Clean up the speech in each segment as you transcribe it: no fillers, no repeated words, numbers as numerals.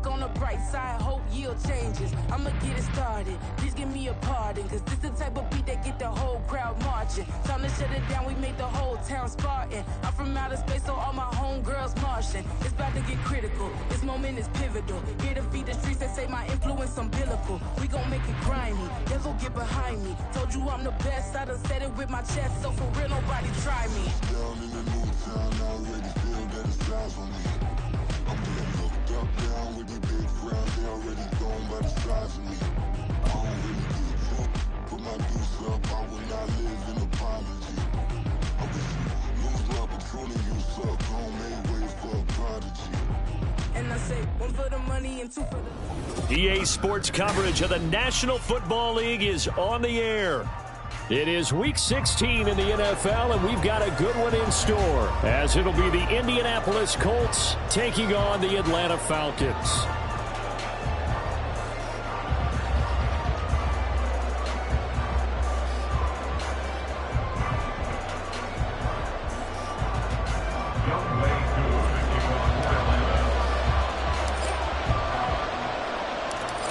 look on the bright side, hope yield changes. I'ma get it started, please give me a pardon, cause this the type of beat that get the whole crowd marching. Time to shut it down, we make the whole town Spartan. I'm from outer space, so all my homegirls Martian. It's about to get critical, this moment is pivotal. Here to feed the streets that say my influence umbilical. We gon' make it grimy, devil get behind me. Told you I'm the best, I done said it with my chest, so for real nobody try me. Down in the new town, I already feel that it's time for me. I'm being looked up, down with the big crowd, they already gone by the size of me. I don't really give a fuck, put my deuce up, I will not live in apology. I wish you lose my patrolling, you suck, home made way for a prodigy. And I say, one for the money and two for the... EA Sports coverage of the National Football League is on the air. It is Week 16 in the NFL, and we've got a good one in store, as it'll be the Indianapolis Colts taking on the Atlanta Falcons.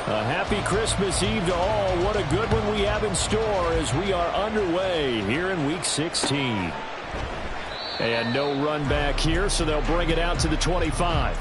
A happy Christmas Eve to all. What a good one we have in store as we are underway here in Week 16. And no run back here, so they'll bring it out to the 25.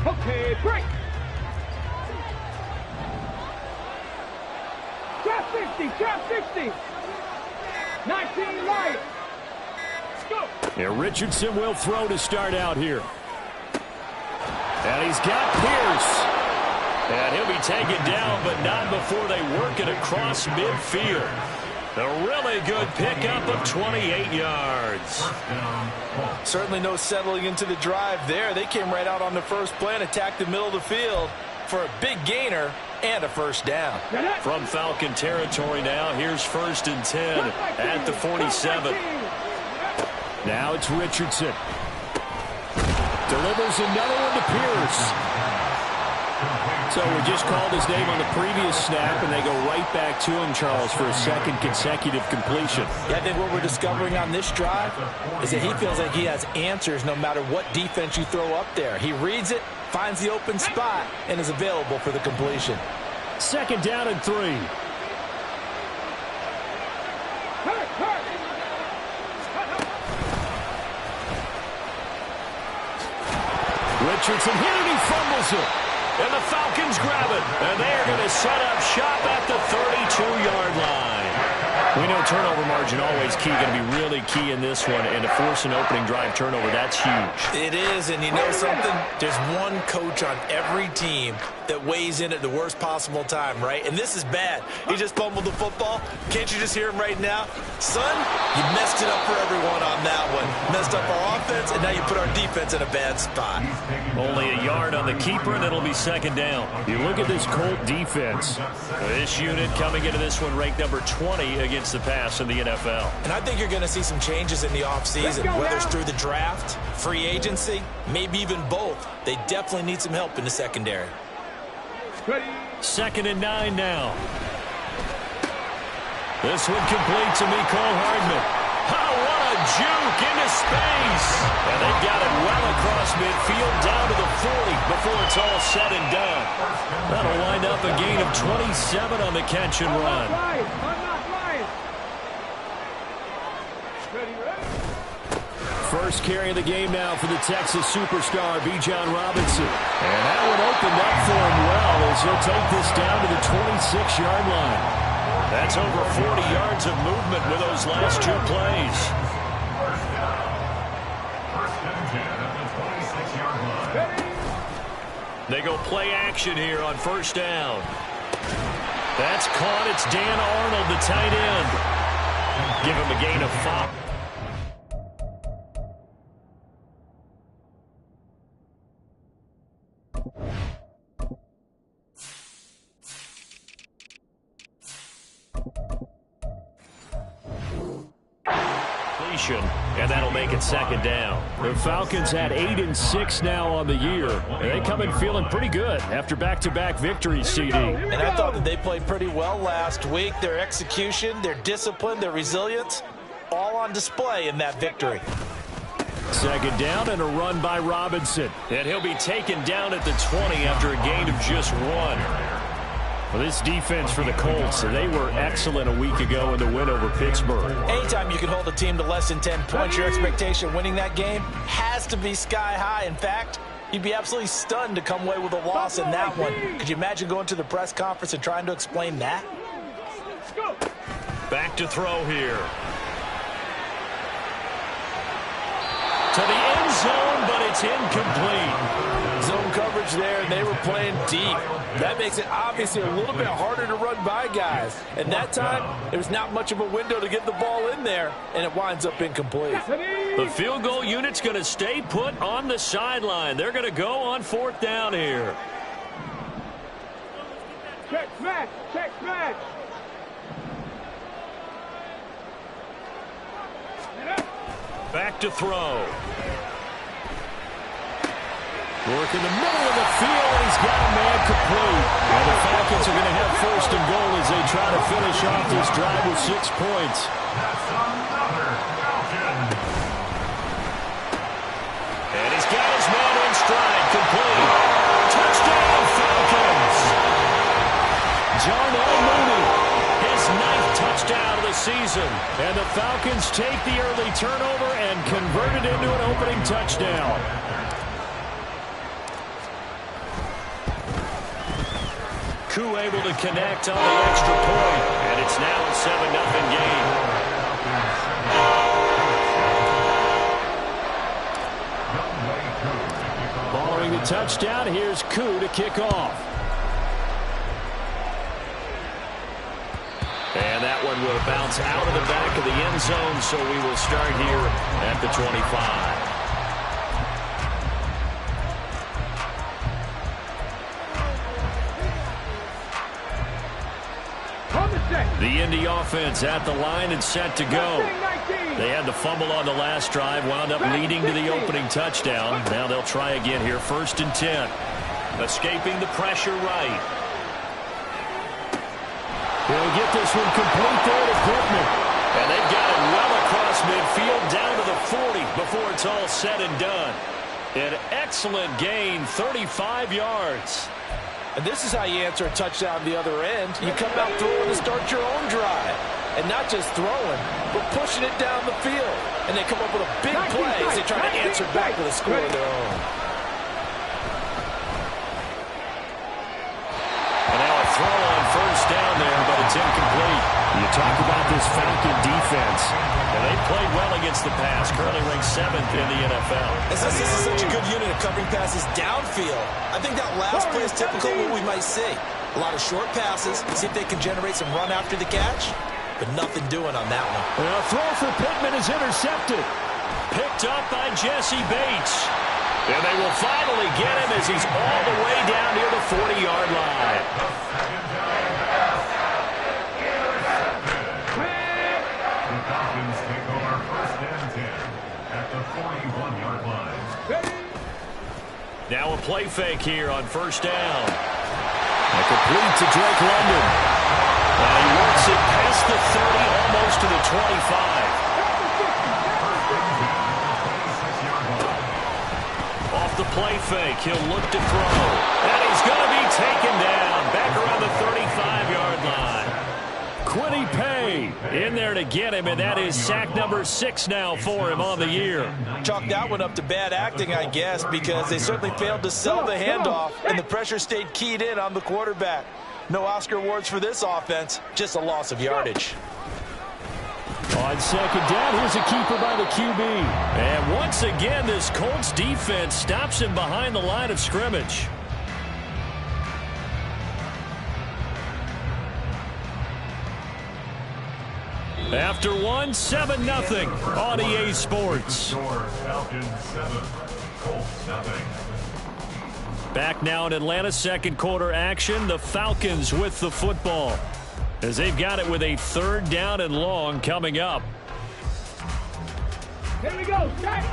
Okay, break. Drop 50, drop 50. 19 right. Let's go. And Richardson will throw to start out here. And he's got Pierce. And he'll be taken down, but not before they work it across midfield. A really good pickup of 28 yards. Certainly no settling into the drive there. They came right out on the first play and attacked the middle of the field for a big gainer and a first down. From Falcon territory now, here's 1st and 10 at the 47. Now it's Richardson. Delivers another one to Pierce. So we just called his name on the previous snap, and they go right back to him, Charles, for a second consecutive completion. Yeah, I think what we're discovering on this drive is that he feels like he has answers no matter what defense you throw up there. He reads it, finds the open spot, and is available for the completion. 2nd down and 3. Richardson hit it, he fumbles it. And the Falcons grab it. And they're going to set up shop at the 32-yard line. We know turnover margin always key, going to be really key in this one. And to force an opening drive turnover, that's huge. It is, and you know something? There's one coach on every team that weighs in at the worst possible time, right? And this is bad. He just fumbled the football. Can't you just hear him right now? Son, you messed it up for everyone on that one. Messed up our offense, and now you put our defense in a bad spot. Only a yard on the keeper, and it'll be 2nd down. You look at this Colt defense. This unit coming into this one ranked number 20 against the pass in the NFL. And I think you're going to see some changes in the offseason, whether it's through the draft, free agency, maybe even both. They definitely need some help in the secondary. 2nd and 9 now. This one complete to Mecole Hardman. Oh, what a juke into space. And they've got it well across midfield down to the 40 before it's all said and done. That'll wind up a gain of 27 on the catch and run. First carry of the game now for the Texas superstar, Bijan Robinson. And that one opened up for him well as he'll take this down to the 26-yard line. That's over 40 yards of movement with those last 2 plays. They go play action here on 1st down. That's caught. It's Dan Arnold, the tight end. Give him a gain of 5. And that'll make it second down. The Falcons had 8-6 now on the year. And they come in feeling pretty good after back-to-back victories, CD. And I thought that they played pretty well last week. Their execution, their discipline, their resilience, all on display in that victory. Second down and a run by Robinson. And he'll be taken down at the 20 after a gain of just 1. Well, this defense for the Colts, they were excellent a week ago in the win over Pittsburgh. Anytime you can hold a team to less than 10 points, your expectation winning that game has to be sky high. In fact, you'd be absolutely stunned to come away with a loss in that one. Could you imagine going to the press conference and trying to explain that? Back to throw here. To the end zone, but it's incomplete. Zone coverage there, and they were playing deep. That makes it obviously a little bit harder to run by guys. And that time, there's not much of a window to get the ball in there, and it winds up incomplete. The field goal unit's going to stay put on the sideline. They're going to go on 4th down here. Check smash, check smash. Back to throw. Work in the middle of the field, and he's got a man complete. And the Falcons are going to have 1st and goal as they try to finish off this drive with 6 points. And he's got his man in stride, complete. Touchdown, Falcons! Darnell Mooney, his 9th touchdown of the season. And the Falcons take the early turnover and convert it into an opening touchdown. Koo able to connect on the extra point, and it's now a 7-0 game. Following the touchdown, here's Koo to kick off. And that one will bounce out of the back of the end zone, so we will start here at the 25. The Indy offense at the line and set to go. They had the fumble on the last drive, wound up leading to the opening touchdown. Now they'll try again here, 1st and 10. Escaping the pressure right. They'll get this one complete there to Pittman. And they've got it well across midfield down to the 40 before it's all said and done. An excellent gain, 35 yards. And this is how you answer a touchdown the other end. You come out throwing to start your own drive. And not just throwing, but pushing it down the field. And they come up with a big play as they try to answer back with a score of their own. And now a throw on 1st down there, but it's incomplete. You talk about this Falcon defense. And they played well against the pass, currently ranked 7th in the NFL. As this is such a good unit of covering passes downfield, I think that last play is typical of what we might see. A lot of short passes, see if they can generate some run after the catch, but nothing doing on that one. Well, a throw for Pittman is intercepted. Picked up by Jesse Bates. And they will finally get him as he's all the way down near the 40-yard line. Now a play fake here on 1st down. A complete to Drake London. And he works it past the 30, almost to the 25. Off the play fake, he'll look to throw. And he's going to be taken down back around the 35-yard line. Kwity Paye in there to get him, and that is sack number 6 now for him on the year. Chalk that one up to bad acting, I guess, because they certainly failed to sell the handoff, and the pressure stayed keyed in on the quarterback. No Oscar awards for this offense, just a loss of yardage. On 2nd down, here's a keeper by the QB. And once again, this Colts defense stops him behind the line of scrimmage. After one, 7-0 on EA Sports. Back now in Atlanta, second quarter action. The Falcons with the football as they've got it with a 3rd down and long coming up. Here we go, set.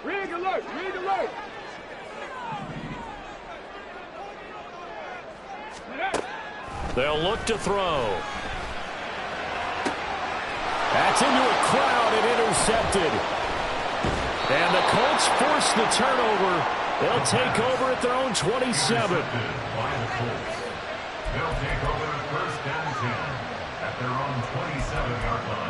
Rig alert, rig alert. They'll look to throw. That's into a crowd and intercepted. And the Colts force the turnover. They'll take over at their own 27. They'll take over 1st and 10 at their own 27-yard line.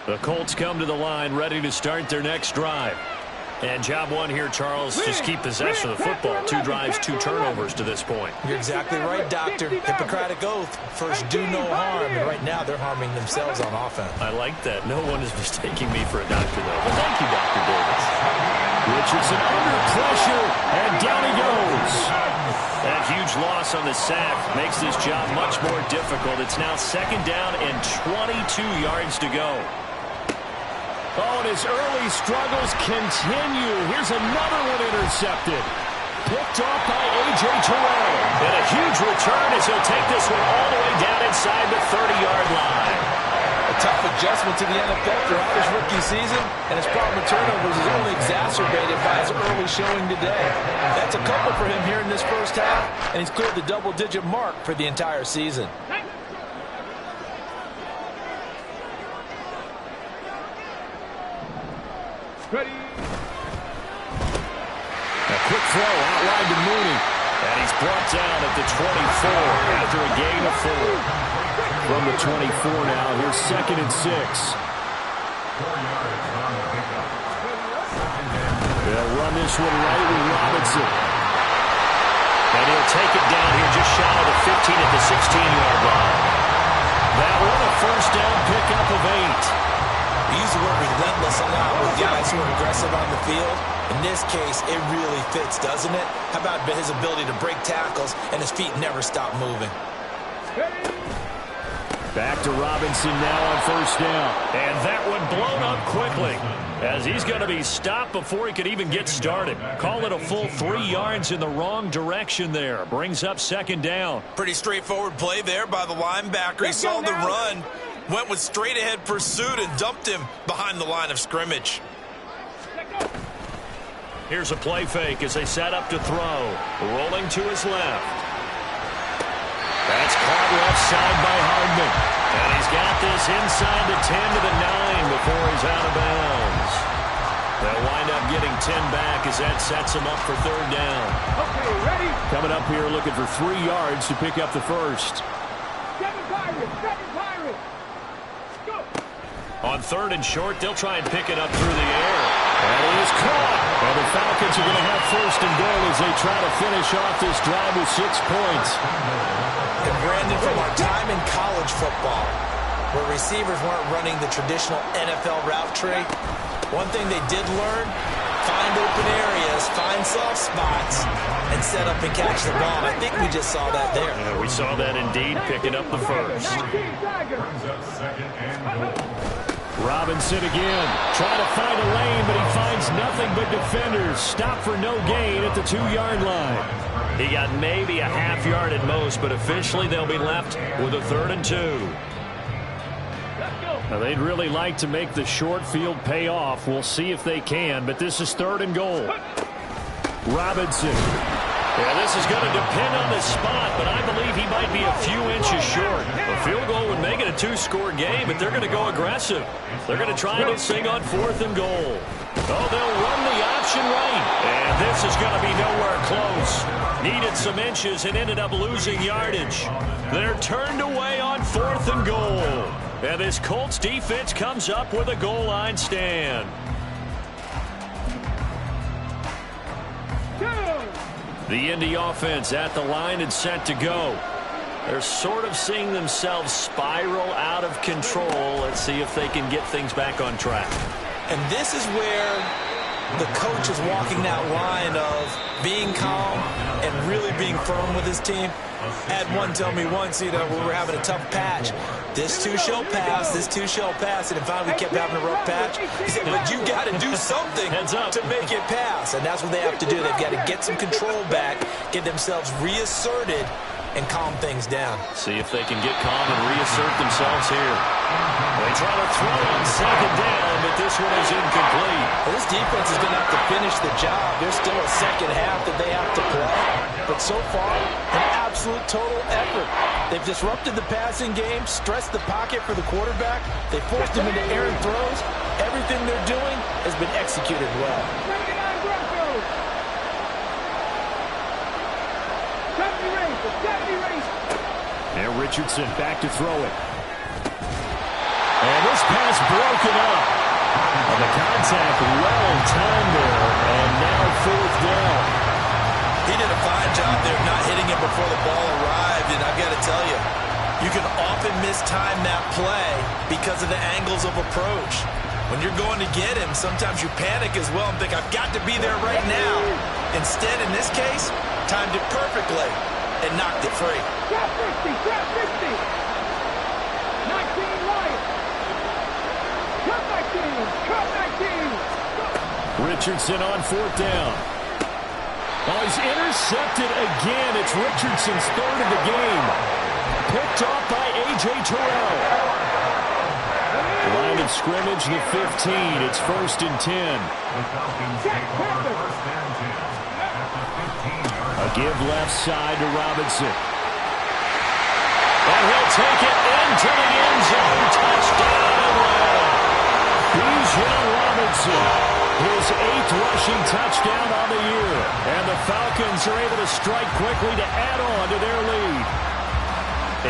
The Colts come to the line ready to start their next drive. And job one here, Charles, just keep possession of the football. 2 drives, 2 turnovers to this point. You're exactly right, Doctor. Hippocratic oath. First, do no harm. And right now, they're harming themselves on offense. I like that. No one is mistaking me for a doctor, though. But thank you, Dr. Davis. Richardson under pressure, and down he goes. That huge loss on the sack makes this job much more difficult. It's now 2nd down and 22 yards to go. Oh, and his early struggles continue. Here's another one intercepted. Picked off by A.J. Terrell. And a huge return as he'll take this one all the way down inside the 30-yard line. A tough adjustment to the NFL throughout his rookie season, and his problem with turnovers is only exacerbated by his early showing today. That's a couple for him here in this first half, and he's cleared the double-digit mark for the entire season. Ready. A quick throw out wide to Mooney. And he's brought down at the 24 after a gain of 4. From the 24 now, here's 2nd and 6. They'll run this one right with Robinson. And he'll take it down here just shy of the 15 at the 16-yard line. That one a 1st down pickup of 8. We use the word relentless a lot with guys who are aggressive on the field. In this case, it really fits, doesn't it? How about his ability to break tackles and his feet never stop moving? Back to Robinson now on 1st down. And that one blown up quickly as he's going to be stopped before he could even get started. Call it a full 3 yards in the wrong direction there. Brings up 2nd down. Pretty straightforward play there by the linebacker. He saw the run, went with straight-ahead pursuit, and dumped him behind the line of scrimmage. Here's a play fake as they set up to throw. Rolling to his left. That's caught left side by Hardman. And he's got this inside the 10 to the 9 before he's out of bounds. They'll wind up getting 10 back as that sets him up for 3rd down. Okay, ready. Coming up here looking for 3 yards to pick up the 1st. 7 Pirates, 7 Pirates. Go. On 3rd and short, they'll try and pick it up through the air. And he is caught. And the Falcons are going to have 1st and goal as they try to finish off this drive with 6 points. And Brandon, from our time in college football, where receivers weren't running the traditional NFL route tree, one thing they did learn, find open areas, find soft spots, and set up and catch the ball. I think we just saw that there. Yeah, we saw that indeed, picking up the 1st. Brings up 2nd and goal. Robinson again, trying to find a lane, but he finds nothing but defenders. Stop for no gain at the 2-yard line. He got maybe a half yard at most, but officially they'll be left with a 3rd and 2. Now, they'd really like to make the short field pay off. We'll see if they can, but this is 3rd and goal. Robinson. Yeah, this is going to depend on the spot, but I believe he might be a few inches short. A field goal would make it a 2-score game, but they're going to go aggressive. They're going to try this thing on 4th and goal. Oh, they'll run the option right. And this is going to be nowhere close. Needed some inches and ended up losing yardage. They're turned away on 4th and goal. And this Colts defense comes up with a goal line stand. The Indy offense at the line and set to go. They're sort of seeing themselves spiral out of control. Let's see if they can get things back on track. And this is where the coach is walking that line of being calm and really being firm with his team. I had one tell me once, when we were having a tough patch, this too shall pass, this too shall pass, and finally we kept having a rough patch. He said, but you got to do something to make it pass, and that's what they have to do. They've got to get some control back, get themselves reasserted, and calm things down. See if they can get calm and reassert themselves here. They try to throw on second down, but this one is incomplete. Well, this defense is going to have to finish the job. There's still a second half that they have to play. But so far, an absolute total effort. They've disrupted the passing game, stressed the pocket for the quarterback. They forced him into errant throws. Everything they're doing has been executed well. And Richardson back to throw it. And this pass broken up. And the contact well timed there. And now fourth down. He did a fine job there of not hitting him before the ball arrived. And I've got to tell you, you can often mistime that play because of the angles of approach. When you're going to get him, sometimes you panic as well and think, I've got to be there right now. Instead, in this case, timed it perfectly and knocked it free. Drop 50, drop 50. 19 Lions. Cut 19, cut 19. Richardson on fourth down. Oh, he's intercepted again. It's Richardson's third of the game. Picked off by A.J. Terrell. Line of scrimmage, the 15. It's 1st and 10. The Falcons take over 1st and 10 at the 15-yard line. A give left side to Robinson. And he'll take it into the end zone. Touchdown. Bijan Robinson. His 8th rushing touchdown on the year. And the Falcons are able to strike quickly to add on to their lead.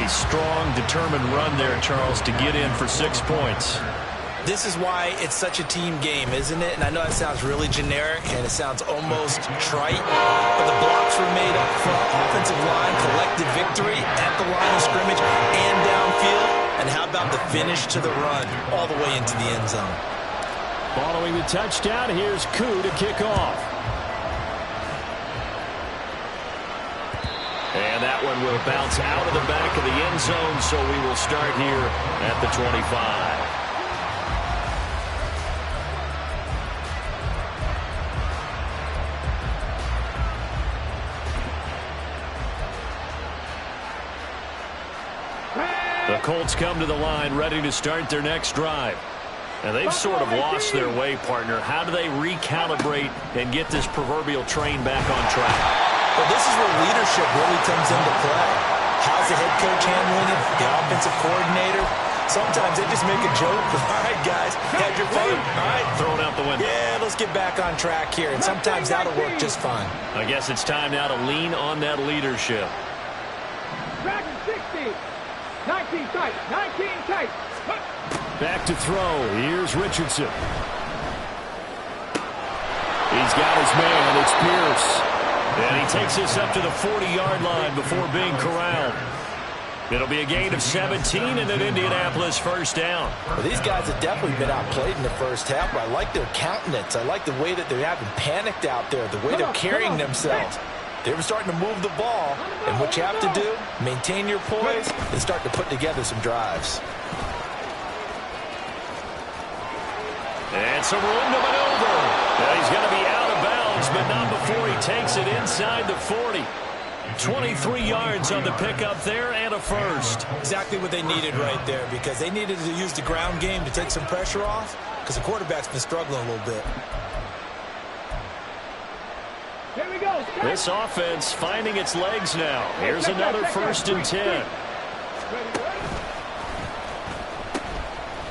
A strong, determined run there, Charles, to get in for 6 points. This is why it's such a team game, isn't it? And I know that sounds really generic and it sounds almost trite, but the blocks were made up front, offensive line, collective victory at the line of scrimmage and downfield. And how about the finish to the run all the way into the end zone? Following the touchdown, here's Koo to kick off. And that one will bounce out of the back of the end zone, so we will start here at the 25. The Colts come to the line ready to start their next drive. And they've sort of lost their way, partner. How do they recalibrate and get this proverbial train back on track? Well, this is where leadership really comes into play. How's the head coach handling it? The offensive coordinator? Sometimes they just make a joke. All right, guys, had your fun. All right, throw it out the window. Yeah, let's get back on track here. And sometimes that'll work just fine. I guess it's time now to lean on that leadership. Dragon 60. 19 tight, 19 tight. Back to throw. Here's Richardson. He's got his man. It's Pierce. And he takes this up to the 40-yard line before being corralled. It'll be a gain of 17 and an Indianapolis first down. Well, these guys have definitely been outplayed in the first half, but I like their countenance. I like the way that they haven't panicked out there, the way they're carrying themselves. They're starting to move the ball, and what you have to do, maintain your poise and start to put together some drives. And some room to maneuver. Now he's going to be out of bounds, but not before he takes it inside the 40. 23 yards on the pickup there and a first. Exactly what they needed right there, because they needed to use the ground game to take some pressure off, because the quarterback's been struggling a little bit. Here we go. This offense finding its legs now. Here's another 1st and 10.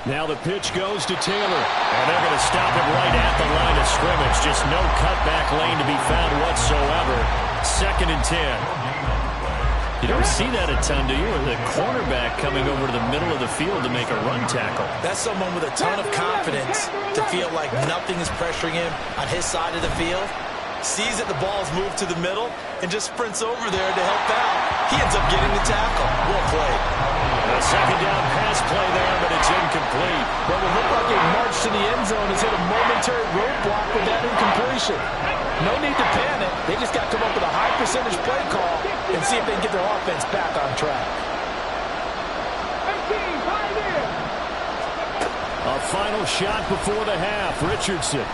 Now the pitch goes to Taylor. And they're going to stop him right at the line of scrimmage. Just no cutback lane to be found whatsoever. 2nd and 10. You don't see that a ton, do you? Or the cornerback coming over to the middle of the field to make a run tackle. That's someone with a ton of confidence to feel like nothing is pressuring him on his side of the field. sees that the ball's moved to the middle, and just sprints over there to help out. He ends up getting the tackle. Well played. A second down pass play there, but it's incomplete. Well, it looked like a march to the end zone has hit a momentary roadblock with that incompletion. No need to panic. They just got to come up with a high percentage play call and see if they can get their offense back on track. A final shot before the half. Richardson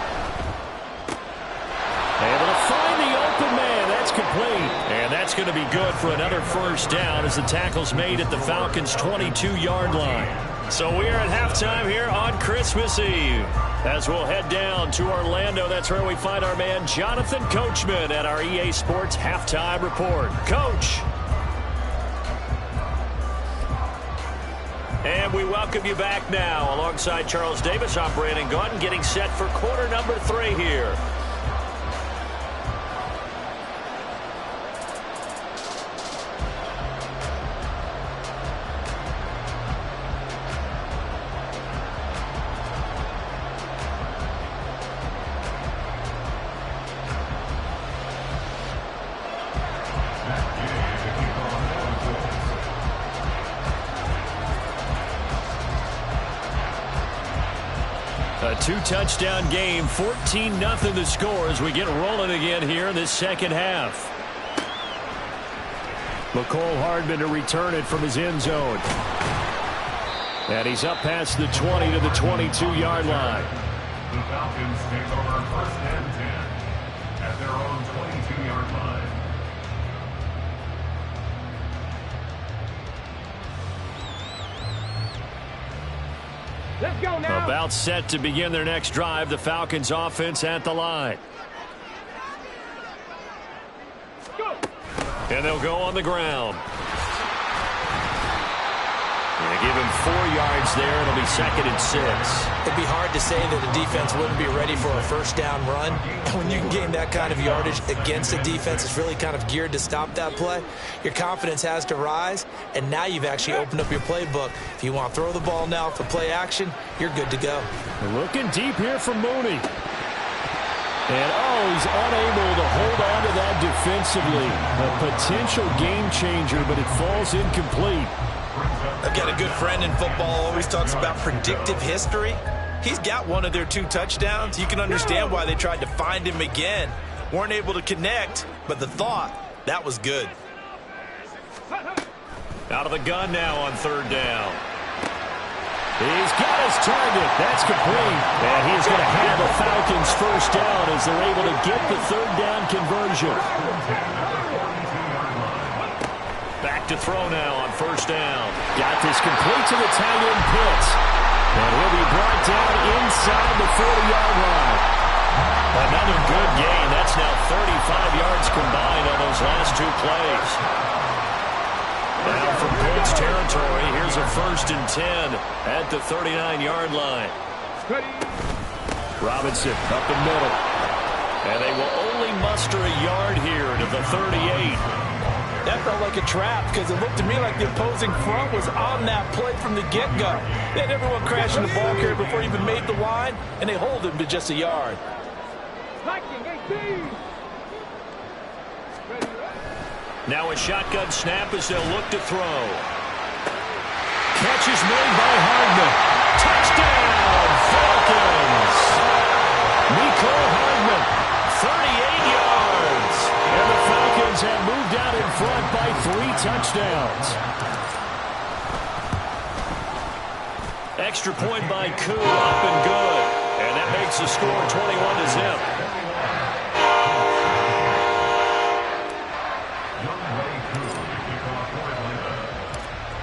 able to find the open man. That's complete. And that's going to be good for another first down as the tackle's made at the Falcons' 22-yard line. So we are at halftime here on Christmas Eve. As we'll head down to Orlando, that's where we find our man Jonathan Coachman at our EA Sports Halftime Report. Coach. And we welcome you back now. Alongside Charles Davis, I'm Brandon Gaudin, getting set for quarter number 3 here. A 2-touchdown game, 14-0 the score as we get rolling again here in this second half. McCole Hardman to return it from his end zone. And he's up past the 20 to the 22-yard line. The Falcons take over 1st and 10 at their own 22-yard line. Let's go now. About set to begin their next drive. The Falcons offense at the line. Go. And they'll go on the ground. And give him 4 yards there. It'll be 2nd and 6. It'd be hard to say that the defense wouldn't be ready for a first down run. And when you can gain that kind of yardage against a defense that's really kind of geared to stop that play, your confidence has to rise, and now you've actually opened up your playbook. If you want to throw the ball now for play action, you're good to go. Looking deep here for Mooney. And, he's unable to hold on to that defensively. A potential game changer, but it falls incomplete. I've got a good friend in football, always talks about predictive history. He's got one of their 2 touchdowns. You can understand why they tried to find him again. Weren't able to connect, but the thought, that was good. Out of the gun now on 3rd down. He's got his target. That's complete. And he's going to have the Falcons first down as they're able to get the 3rd down conversion. Back to throw now on 1st down. Got this complete to the tight end Pitts. And he'll be brought down inside the 40-yard line. Another good gain. That's now 35 yards combined on those last 2 plays. Now from Pitts territory, here's a 1st and 10 at the 39-yard line. Robinson up the middle. And they will only muster a yard here to the 38. That felt like a trap because it looked to me like the opposing front was on that play from the get-go. They had everyone crashing the ball carrier before he even made the line, and they hold him to just a yard. Now a shotgun snap as they'll look to throw. Catch is made by Hardman. Touchdown, Falcons! Mecole Hardman, 38 yards. And the Falcons have moved out in front by 3 touchdowns. Extra point by Koo, up and good. And that makes the score 21-0.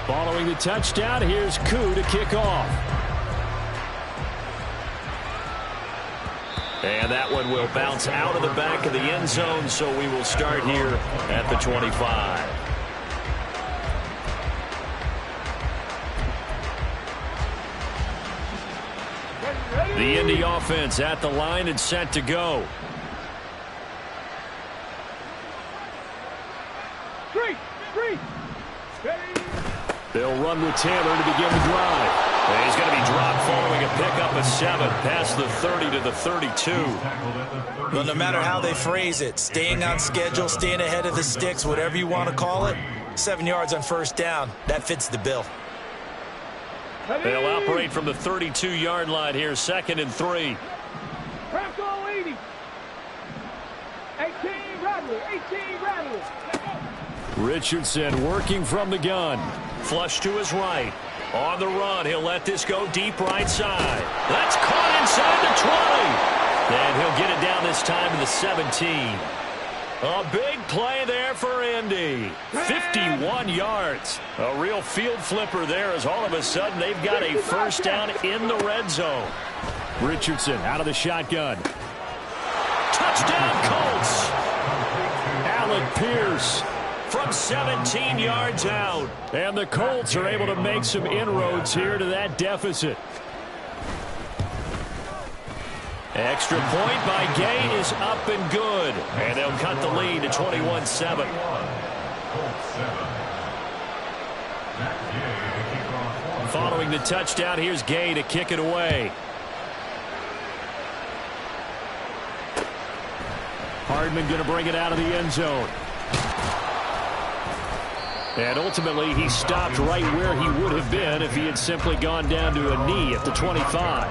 Following the touchdown, here's Koo to kick off. And that one will bounce out of the back of the end zone, so we will start here at the 25. The Indy offense at the line and set to go. They'll run with Taylor to begin the drive. And he's going to be dropped following a pickup of 7 past the 30 to the 32. Well, no matter how they phrase it, staying on schedule, staying ahead of the sticks, whatever you want to call it, 7 yards on first down, that fits the bill. They'll operate from the 32-yard line here, 2nd and 3. Bronco 80. 18 Rattler. Richardson working from the gun. Flush to his right. On the run, he'll let this go deep right side. That's caught inside the 20. And he'll get it down this time to the 17. A big play there for Indy. 51 yards. A real field flipper there as all of a sudden they've got a first down in the red zone. Richardson out of the shotgun. Touchdown Colts. Alec Pierce from 17 yards out. And the Colts are able to make some inroads here to that deficit. Extra point by Gay is up and good. And they'll cut the lead to 21-7. Following the touchdown, here's Gay to kick it away. Hardman going to bring it out of the end zone. And ultimately, he stopped right where he would have been if he had simply gone down to a knee at the 25.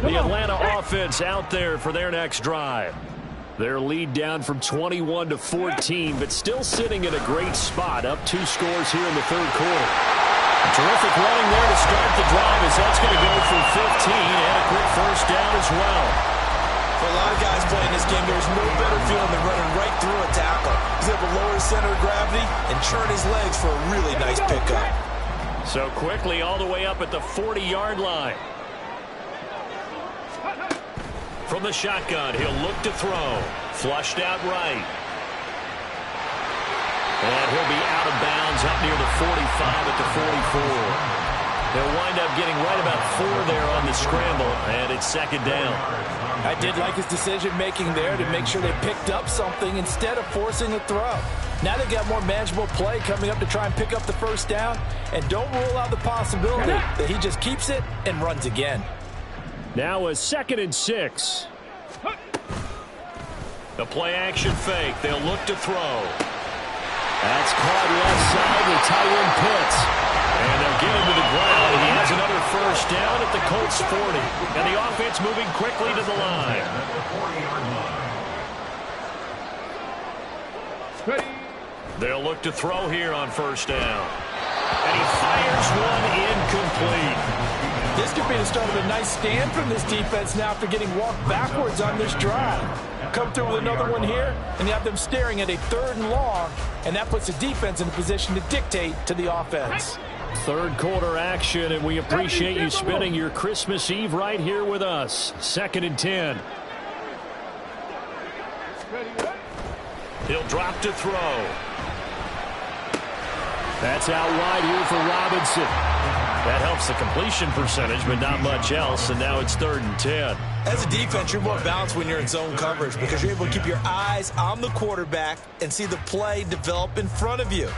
The Atlanta offense out there for their next drive. Their lead down from 21 to 14, but still sitting in a great spot, up 2 scores here in the third quarter. Terrific running there to start the drive as that's going to go for 15 and a quick first down as well. For a lot of guys playing this game, there's no better feeling than running right through a tackle. He's able to lower his center of gravity and churn his legs for a really nice pickup. So quickly all the way up at the 40-yard line. From the shotgun, he'll look to throw. Flushed out right. And he'll be out of bounds up near the 45 at the 44. They'll wind up getting right about 4 there on the scramble, and it's 2nd down. I did like his decision-making there to make sure they picked up something instead of forcing a throw. Now they've got more manageable play coming up to try and pick up the first down, and don't rule out the possibility that he just keeps it and runs again. Now a 2nd and 6. The play-action fake. They'll look to throw. That's caught left side with Tyron Pitts. And they'll get him to the ground. He has another first down at the Colts 40. And the offense moving quickly to the line. They'll look to throw here on first down. And he fires one incomplete. This could be the start of a nice stand from this defense now after getting walked backwards on this drive. Come through with another one here, and you have them staring at a 3rd and long, and that puts the defense in a position to dictate to the offense. Third quarter action, and we appreciate you spending your Christmas Eve right here with us. 2nd and 10. He'll drop to throw. That's out wide here for Robinson. That helps the completion percentage, but not much else, and now it's 3rd and 10. As a defense, you're more balanced when you're in zone coverage because you're able to keep your eyes on the quarterback and see the play develop in front of you.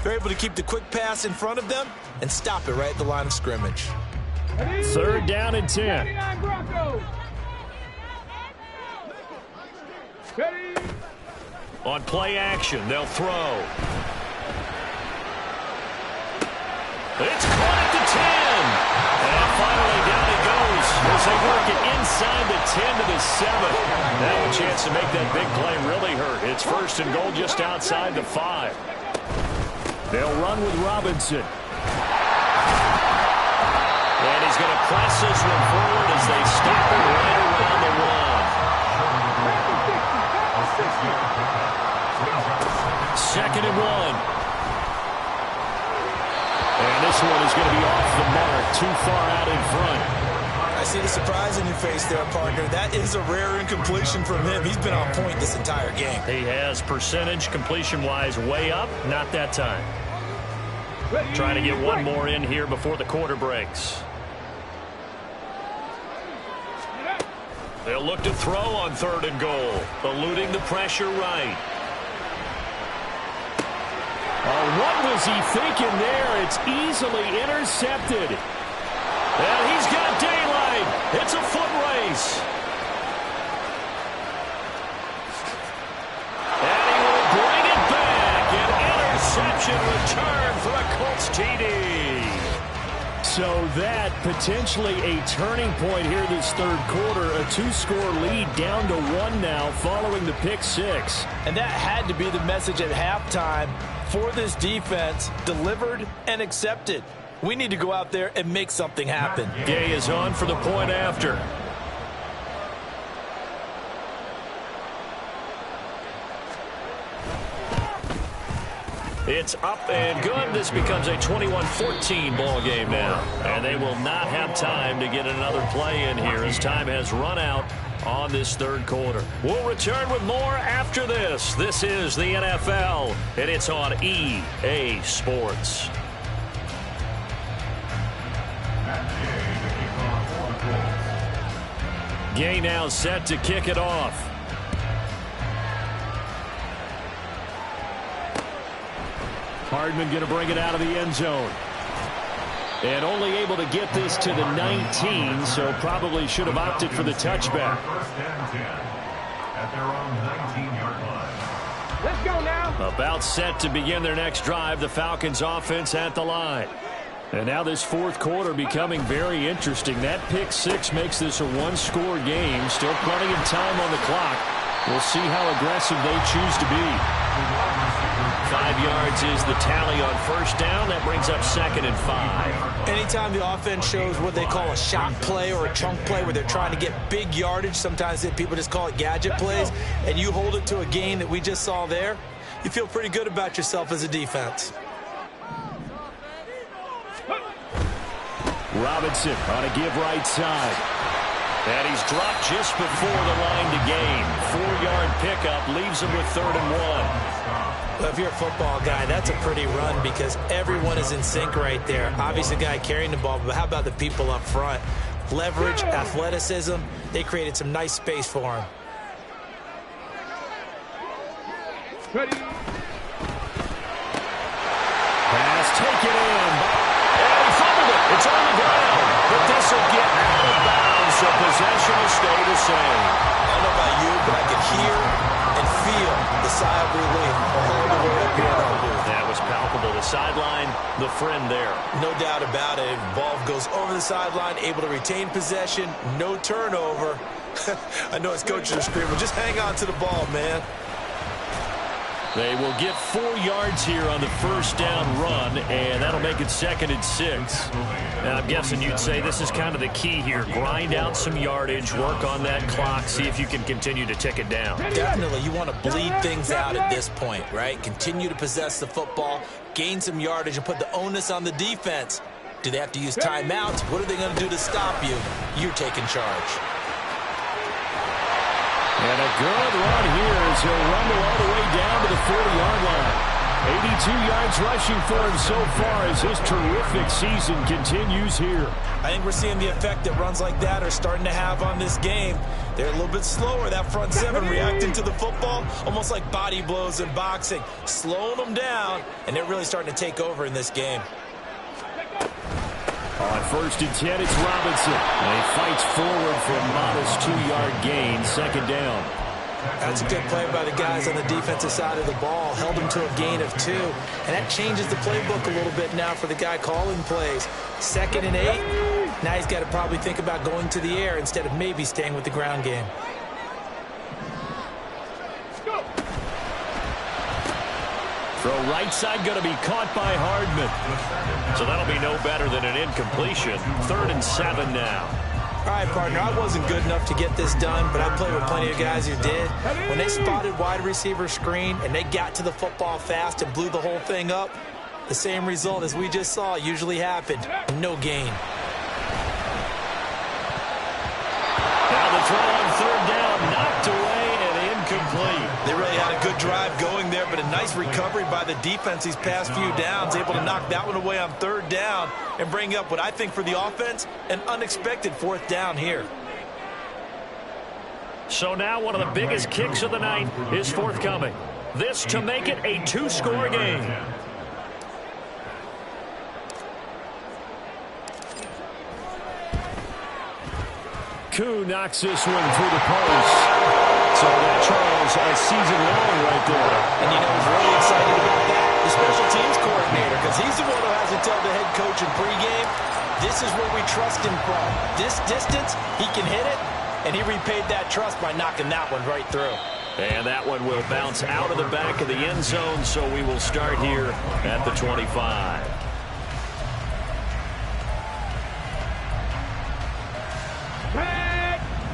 You're able to keep the quick pass in front of them and stop it right at the line of scrimmage. 3rd down and 10. On play action, they'll throw. It's caught at the 10. And finally down it goes as they work it inside the 10 to the 7. Now a chance to make that big play really hurt. It's 1st and goal just outside the 5. They'll run with Robinson. And he's going to press this one forward as they stop it right around the 1. 2nd and 1. And this one is going to be off the mark, too far out in front. I see the surprise in your face there, partner. That is a rare incompletion from him. He's been on point this entire game. He has percentage completion-wise way up, not that time. Trying to get one more in here before the quarter breaks. They'll look to throw on 3rd and goal, eluding the pressure right. Oh, what was he thinking there? It's easily intercepted. And he's got daylight. It's a foot race. And he will bring it back. An interception return for a Colts TD. So that potentially a turning point here this 3rd quarter. A 2-score lead down to 1 now following the pick 6. And that had to be the message at halftime for this defense, delivered and accepted. We need to go out there and make something happen. Gay is on for the point after. It's up and good. This becomes a 21-14 ball game now. And they will not have time to get another play in here as time has run out on this 3rd quarter. We'll return with more after this. This is the NFL, and it's on EA Sports. Gay now set to kick it off. Hardman going to bring it out of the end zone. And only able to get this to the 19, so probably should have opted for the touchback. 1st and 10 at their own 19-yard line. Let's go now. About set to begin their next drive, the Falcons offense at the line. And now this 4th quarter becoming very interesting. That pick 6 makes this a 1-score game. Still plenty of time on the clock. We'll see how aggressive they choose to be. 5 yards is the tally on 1st down. That brings up 2nd and 5. Anytime the offense shows what they call a shot play or a chunk play where they're trying to get big yardage, sometimes people just call it gadget plays, and you hold it to a gain that we just saw there, you feel pretty good about yourself as a defense. Robinson on a give right side. And he's dropped just before the line to gain. 4-yard pickup leaves him with 3rd and 1. Well, if you're a football guy, that's a pretty run because everyone is in sync right there. Obviously, the guy carrying the ball, but how about the people up front? Leverage, athleticism, they created some nice space for him. Ready. Pass taken in. And he fumbled it. It's on the ground. But this will get out of bounds, so possession will stay the same. I don't know about you, but I could hear and feel the sigh of relief all the way up here. That was palpable. The sideline, the friend there. No doubt about it. Ball goes over the sideline, able to retain possession, no turnover. I know his coaches are screaming, just hang on to the ball, man. They will get 4 yards here on the 1st down run, and that'll make it 2nd and 6. Now, I'm guessing you'd say this is kind of the key here. Grind out some yardage, work on that clock, see if you can continue to tick it down. Definitely, you want to bleed things out at this point, right? Continue to possess the football, gain some yardage, and put the onus on the defense. Do they have to use timeouts? What are they going to do to stop you? You're taking charge. And a good run here as he'll rumble all the way down to the 40-yard line. 82 yards rushing for him so far as his terrific season continues here. I think we're seeing the effect that runs like that are starting to have on this game. They're a little bit slower, that front seven reacting to the football, almost like body blows in boxing, slowing them down, and they're really starting to take over in this game. On 1st and 10, it's Robinson. And he fights forward for a modest 2-yard gain, 2nd down. That's a good play by the guys on the defensive side of the ball. Held them to a gain of 2. And that changes the playbook a little bit now for the guy calling plays. 2nd and 8. Now he's got to probably think about going to the air instead of maybe staying with the ground game. Throw right side going to be caught by Hardman. So that'll be no better than an incompletion. 3rd and 7 now. All right, partner, I wasn't good enough to get this done, but I played with plenty of guys who did. When they spotted wide receiver screen and they got to the football fast and blew the whole thing up, the same result as we just saw usually happened. No gain. Now the throw on 3rd down, knocked away and incomplete. They really had a good drive going there, but a nice recovery by the defense these past few downs, able to knock that one away on 3rd down and bring up what I think for the offense, an unexpected 4th down here. So now one of the biggest kicks of the night is forthcoming. This to make it a 2-score game. Koo knocks this one through the post. So that, Charles, a season long right there. And you know, he's really excited about that, the special teams coordinator, because he's the one who has to tell the head coach in pregame, this is where we trust him from. This distance, he can hit it, and he repaid that trust by knocking that one right through. And that one will bounce out of the back of the end zone, so we will start here at the 25.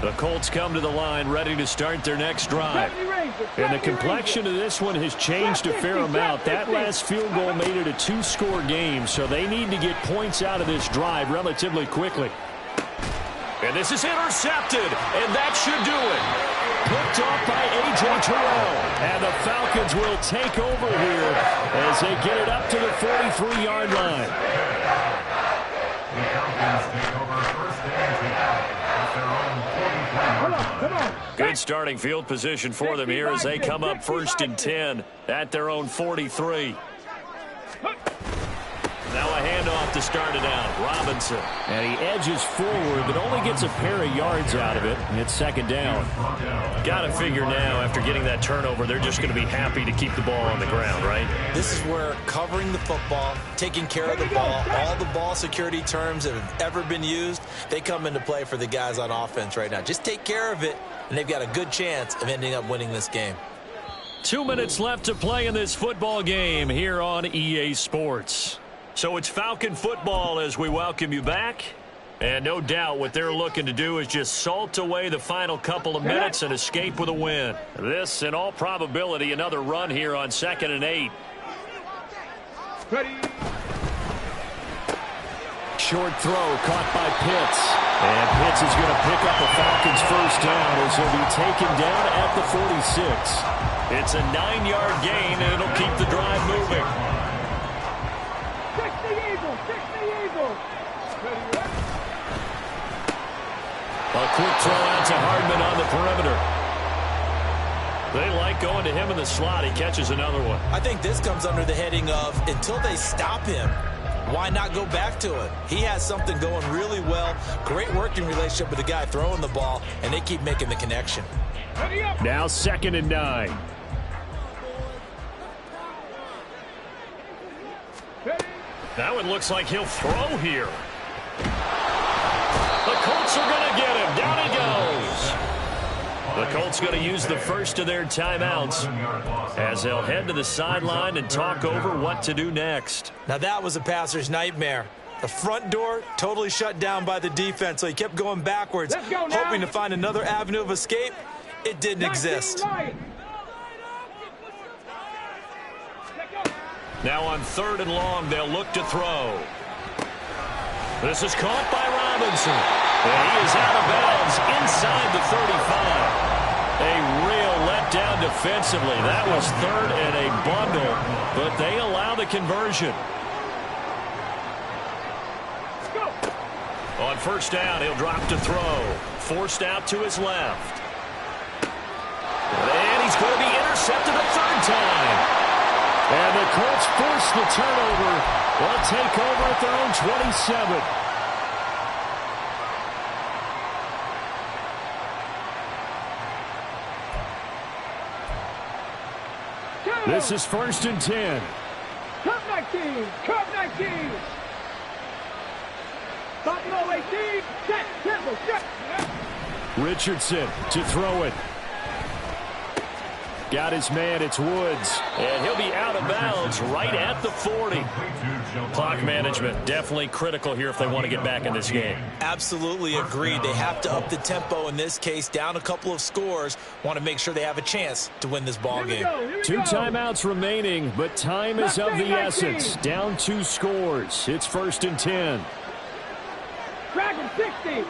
The Colts come to the line ready to start their next drive. And the complexion of this one has changed a fair amount. That last field goal made it a 2-score game, so they need to get points out of this drive relatively quickly. And this is intercepted, and that should do it. Picked off by A.J. Terrell. And the Falcons will take over here as they get it up to the 43-yard line. The Falcons take over first and 10 at their own 43-yard line. Good starting field position for them here as they come up first and 10 at their own 43. Now a handoff to start it out. Robinson. And he edges forward, but only gets a pair of yards out of it. And it's second down. Got to figure now, after getting that turnover, they're just going to be happy to keep the ball on the ground, right? This is where covering the football, taking care of the ball, all the ball security terms that have ever been used, they come into play for the guys on offense right now. Just take care of it, and they've got a good chance of ending up winning this game. 2 minutes left to play in this football game here on EA Sports. So it's Falcon football as we welcome you back. And no doubt what they're looking to do is just salt away the final couple of minutes and escape with a win. This, in all probability, another run here on 2nd and 8. Ready. Short throw caught by Pitts. And Pitts is going to pick up a Falcons first down as he'll be taken down at the 46. It's a 9-yard gain, and it'll keep the drive moving. A quick throw out to Hardman on the perimeter. They like going to him in the slot. He catches another one. I think this comes under the heading of until they stop him, why not go back to it? He has something going really well. Great working relationship with the guy throwing the ball, and they keep making the connection. Now 2nd and 9. That one looks like he'll throw here. The Colts are going to get him. Down he goes. The Colts going to use the first of their timeouts as they'll head to the sideline and talk over what to do next. Now that was a passer's nightmare. The front door totally shut down by the defense, so he kept going backwards, hoping to find another avenue of escape. It didn't exist. Now on 3rd and long, they'll look to throw. This is caught by Robinson. And he is out of bounds inside the 35. A real letdown defensively. That was 3rd and a bundle, but they allow the conversion. On first down, he'll drop to throw. Forced out to his left. And he's going to be intercepted a 3rd time. And the Colts force the turnover. They'll take over at their own 27. This is 1st and 10. Cup 19. Cup 19. Buffalo 18. Set. Temple. Set. Richardson to throw it. Got his man, it's Woods. And he'll be out of bounds right at the 40. Clock management definitely critical here if they want to get back in this game. Absolutely agreed. They have to up the tempo in this case, down a couple of scores. Want to make sure they have a chance to win this ball game. 2 timeouts remaining, but time is of the essence. Down 2 scores. It's 1st and 10. Dragon 60.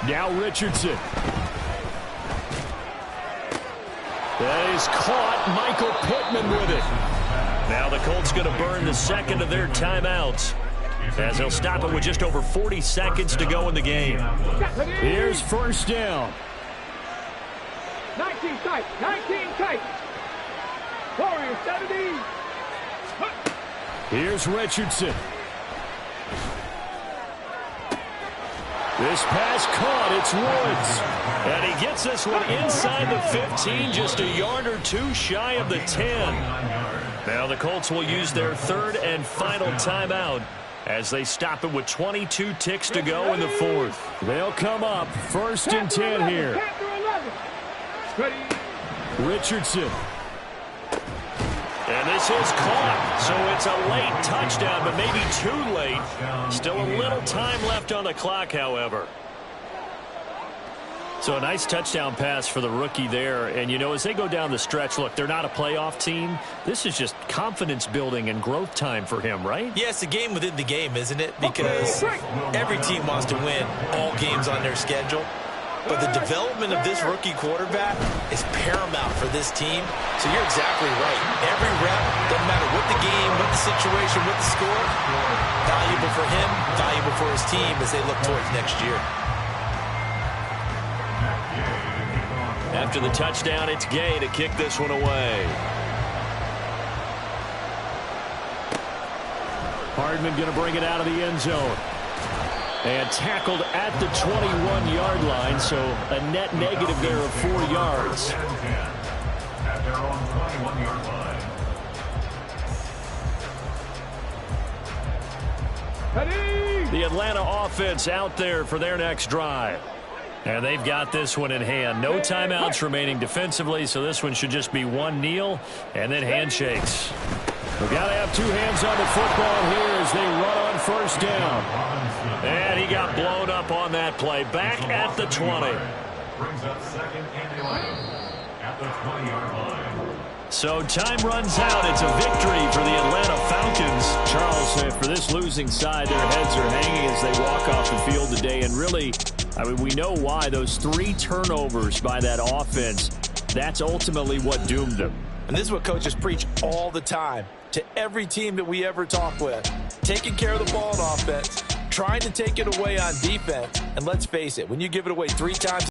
Now Richardson. That is caught. Michael Pittman with it. Now the Colts going to burn the 2nd of their timeouts as they'll stop it with just over 40 seconds to go in the game. Here's first down. 19 tight. 19 tight. Warriors 70. Here's Richardson. This pass caught. It's Woods. And he gets this one inside the 15, just a yard or two shy of the 10. Now the Colts will use their third and final timeout as they stop it with 22 ticks to go in the fourth. They'll come up 1st and 10 here. Richardson. And this is caught, so it's a late touchdown, but maybe too late. Still a little time left on the clock, however. So a nice touchdown pass for the rookie there. And, you know, as they go down the stretch, look, they're not a playoff team. This is just confidence building and growth time for him, right? Yeah, it's a game within the game, isn't it? Because every team wants to win all games on their schedule. But the development of this rookie quarterback is paramount for this team. So you're exactly right. Every rep, doesn't matter what the game, what the situation, what the score, valuable for him, valuable for his team as they look towards next year. After the touchdown, it's Gay to kick this one away. Hardman going to bring it out of the end zone. And tackled at the 21-yard line, so a net negative there of 4 yards. At their own 21-yard line. The Atlanta offense out there for their next drive. And they've got this one in hand. No timeouts remaining defensively, so this one should just be one kneel and then handshakes. We've got to have two hands on the football here as they run on 1st down. And he got blown up on that play. Back at the 20. Brings up 2nd and 11 at the 20-yard line. So time runs out. It's a victory for the Atlanta Falcons. Charles, for this losing side, their heads are hanging as they walk off the field today. And really, I mean, we know why. Those 3 turnovers by that offense, that's ultimately what doomed them. And this is what coaches preach all the time to every team that we ever talk with. Taking care of the ball on offense, trying to take it away on defense. And let's face it, when you give it away 3 times